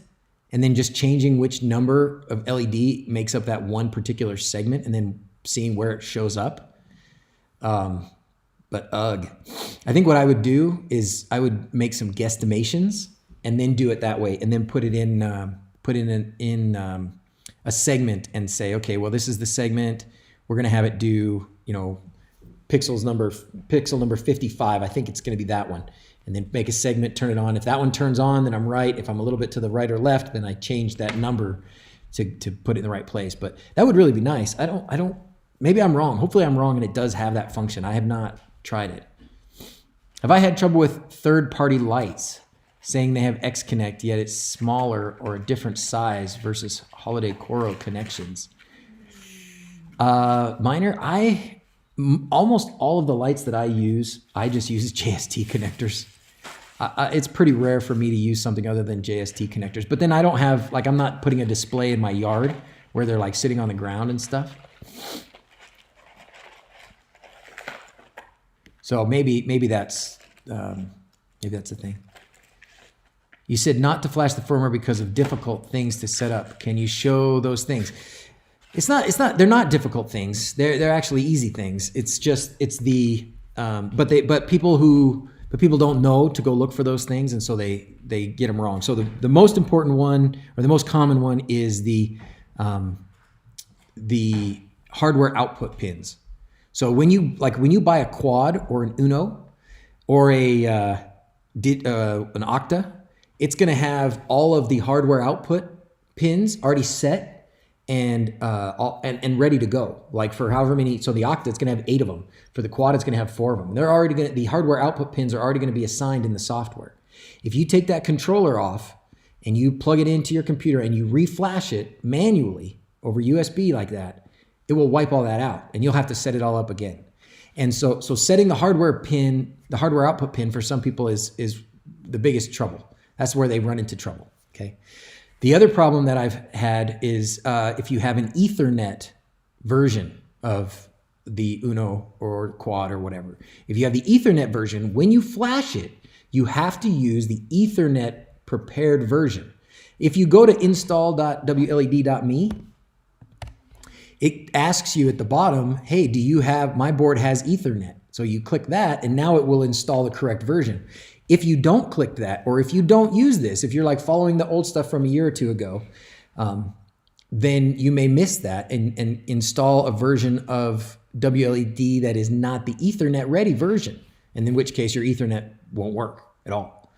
and then just changing which number of LED makes up that one particular segment and then seeing where it shows up. But ugh. I think what I would do is I would make some guesstimations and then do it that way and then put it in a segment and say, okay, well, this is the segment. We're going to have it do, pixel number 55. I think it's going to be that one. And then make a segment, turn it on. If that one turns on, then I'm right. If I'm a little bit to the right or left, then I change that number to put it in the right place. But that would really be nice. Maybe I'm wrong. Hopefully I'm wrong and it does have that function. I have not tried it. Have I had trouble with third-party lights saying they have X-Connect, yet it's smaller or a different size versus Holiday Coro connections? Minor, almost all of the lights that I use, I just use JST connectors. It's pretty rare for me to use something other than JST connectors. But then I don't have, I'm not putting a display in my yard where they're like sitting on the ground and stuff. So maybe that's a thing. You said not to flash the firmware because of difficult things to set up. Can you show those things? They're not difficult things. They're actually easy things. But people don't know to go look for those things, and so they get them wrong. So the most important one, or the most common one, is the hardware output pins. So when you buy a quad or an Uno or an Octa, it's going to have all of the hardware output pins already set and ready to go. Like for however many, so the Octa, it's going to have 8 of them. For the quad, it's going to have 4 of them. The hardware output pins are already going to be assigned in the software. If you take that controller off and you plug it into your computer and you reflash it manually over USB like that, it will wipe all that out and you'll have to set it all up again. And so setting the hardware output pin for some people is the biggest trouble. That's where they run into trouble, okay? The other problem that I've had is if you have an Ethernet version of the Uno or Quad or whatever. If you have the Ethernet version, when you flash it, you have to use the Ethernet prepared version. If you go to install.wled.me, it asks you at the bottom, hey, do you have, my board has Ethernet. So you click that and now it will install the correct version. If you don't click that, or if you don't use this, if you're like following the old stuff from a year or two ago, then you may miss that and install a version of wLED that is not the Ethernet ready version. And in which case your Ethernet won't work at all.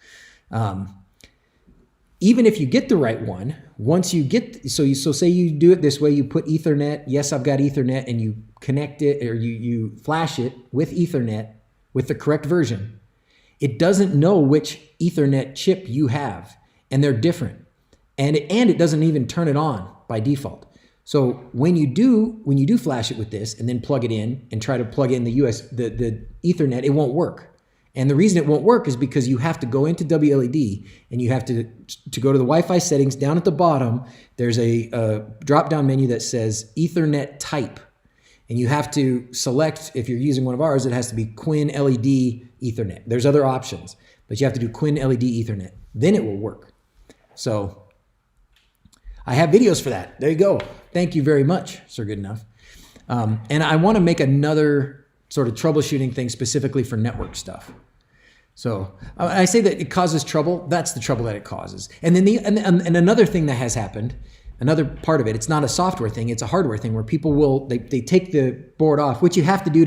Even if you get the right one, once you get, so say you do it this way, you put Ethernet, yes, I've got Ethernet, and you connect it, or you flash it with Ethernet with the correct version. It doesn't know which Ethernet chip you have, and they're different. And it doesn't even turn it on by default. So when you do flash it with this and then plug it in and try to plug in the Ethernet, it won't work. And the reason it won't work is because you have to go into wLED and you have to go to the Wi-Fi settings. Down at the bottom, there's a drop-down menu that says Ethernet type. And you have to select, if you're using one of ours, it has to be Quinn LED Ethernet. There's other options, but you have to do Quinn LED Ethernet. Then it will work. So I have videos for that. There you go. Thank you very much, Sir Goodenough. And I want to make another sort of troubleshooting thing specifically for network stuff. So I say that it causes trouble. That's the trouble that it causes. And then and another thing that has happened, another part of it, it's not a software thing, it's a hardware thing where people will, they take the board off, which you have to do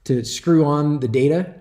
to screw on the data.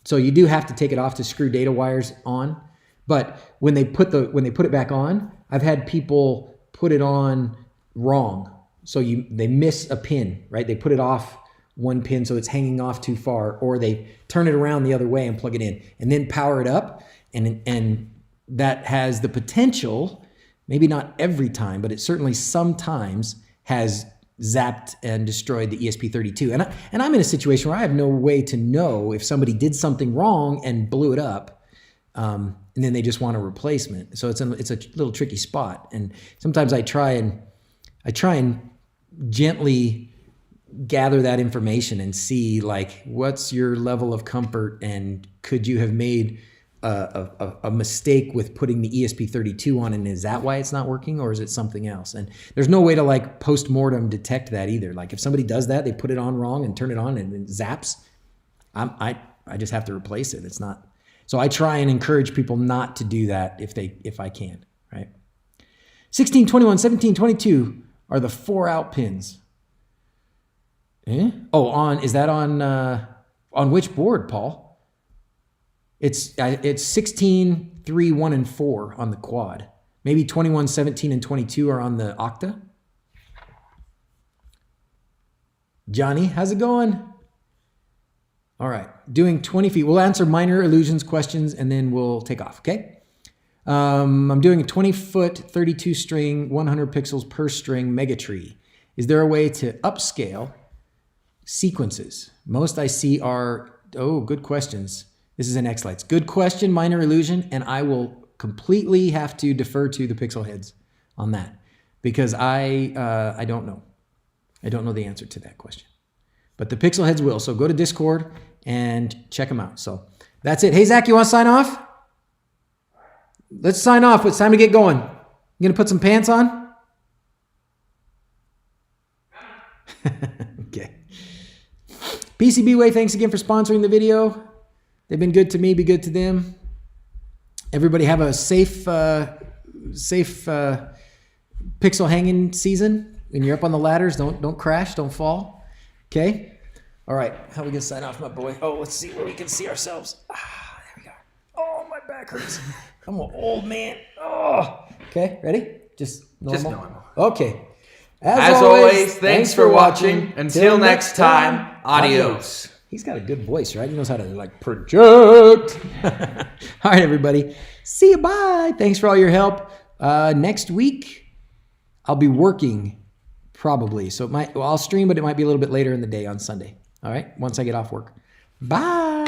So you do have to take it off to screw data wires on. But when they put it back on, I've had people put it on wrong. So they miss a pin, right? They put it off one pin so it's hanging off too far, or they turn it around the other way and plug it in and then power it up. And that has the potential, maybe not every time, but it certainly sometimes has zapped and destroyed the ESP32. And I'm in a situation where I have no way to know if somebody did something wrong and blew it up, and then they just want a replacement. So it's a little tricky spot. And sometimes I try and gently gather that information and see, like, what's your level of comfort, and could you have made a mistake with putting the ESP32 on, and is that why it's not working, or is it something else? And there's no way to like post-mortem detect that either. Like if somebody does that, they put it on wrong and turn it on and it zaps, I just have to replace it. It's not. So I try and encourage people not to do that if I can, right? 16, 21, 17, 22 are the 4 out pins. Oh, is that on which board, Paul? It's 16, 3, 1, and 4 on the quad. Maybe 21, 17, and 22 are on the octa. Johnny, how's it going? All right, doing 20 feet. We'll answer minor illusions questions and then we'll take off, okay? I'm doing a 20-foot, 32 string, 100 pixels per string megatree. Is there a way to upscale sequences? Most I see are, good questions. This is an X-Lights. Good question, minor illusion, and I will completely have to defer to the pixel heads on that because I don't know. I don't know the answer to that question. But the pixel heads will. So go to Discord and check them out. So that's it. Hey, Zach, you want to sign off? Let's sign off. It's time to get going. You going to put some pants on? Okay. PCB Way, thanks again for sponsoring the video. They've been good to me, be good to them. Everybody have a safe pixel hanging season. When you're up on the ladders, don't crash, don't fall. Okay? All right, how are we gonna sign off, my boy? Oh, let's see where we can see ourselves. There we go. Oh, my back hurts. I'm an old man. Oh. Okay, ready? Just normal? Okay. As always, thanks for watching. Until next time, adios. He's got a good voice, right? He knows how to like project. All right, everybody. See you. Bye. Thanks for all your help. Next week, I'll be working probably. So I'll stream, but it might be a little bit later in the day on Sunday. All right. Once I get off work. Bye.